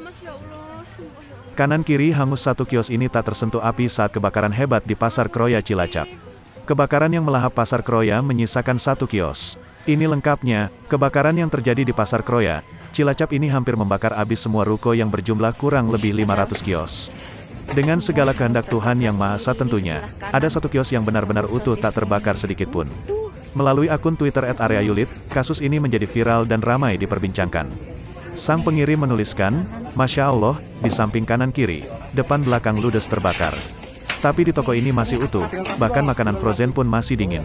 Mas, ya Allah, sumpah ya Allah. Kanan kiri hangus satu kios ini tak tersentuh api saat kebakaran hebat di Pasar Kroya Cilacap. Kebakaran yang melahap Pasar Kroya menyisakan satu kios. Ini lengkapnya, kebakaran yang terjadi di Pasar Kroya Cilacap ini hampir membakar habis semua ruko yang berjumlah kurang lebih 500 kios. Dengan segala kehendak Tuhan Yang Maha Esa tentunya, ada satu kios yang benar-benar utuh tak terbakar sedikitpun. Melalui akun Twitter @areayulit, kasus ini menjadi viral dan ramai diperbincangkan. Sang pengirim menuliskan, "Masya Allah, di samping kanan kiri, depan belakang ludes terbakar. Tapi di toko ini masih utuh, bahkan makanan frozen pun masih dingin.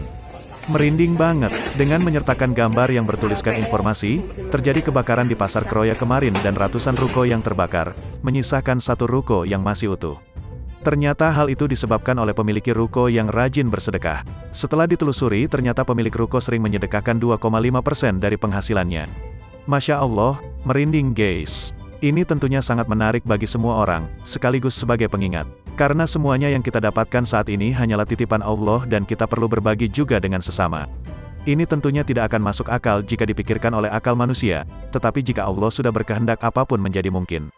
Merinding banget." Dengan menyertakan gambar yang bertuliskan informasi, terjadi kebakaran di Pasar Kroya kemarin dan ratusan ruko yang terbakar, menyisakan satu ruko yang masih utuh. Ternyata hal itu disebabkan oleh pemilik ruko yang rajin bersedekah. Setelah ditelusuri, ternyata pemilik ruko sering menyedekahkan 2,5% dari penghasilannya. Masya Allah, merinding guys. Ini tentunya sangat menarik bagi semua orang, sekaligus sebagai pengingat. Karena semuanya yang kita dapatkan saat ini hanyalah titipan Allah dan kita perlu berbagi juga dengan sesama. Ini tentunya tidak akan masuk akal jika dipikirkan oleh akal manusia, tetapi jika Allah sudah berkehendak apapun menjadi mungkin.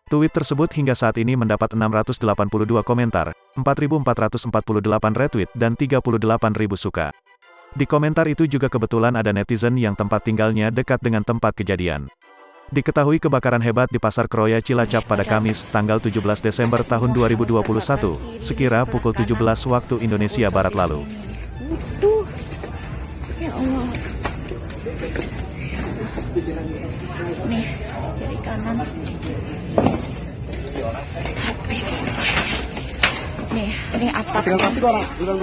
Tweet tersebut hingga saat ini mendapat 682 komentar, 4.448 retweet dan 38.000 suka. Di komentar itu juga kebetulan ada netizen yang tempat tinggalnya dekat dengan tempat kejadian. Diketahui kebakaran hebat di Pasar Kroya Cilacap pada Kamis, tanggal 17 Desember tahun 2021, sekira pukul 17 waktu Indonesia Barat lalu. Ya Allah. Nih, kiri kanan. Habis. Nih, ini atapnya. Atapnya udah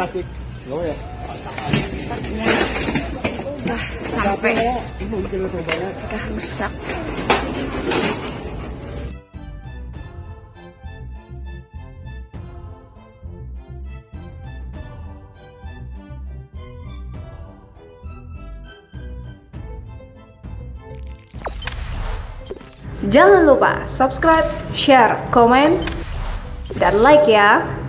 sampai. Udah rusak. Jangan lupa subscribe, share, komen, dan like ya.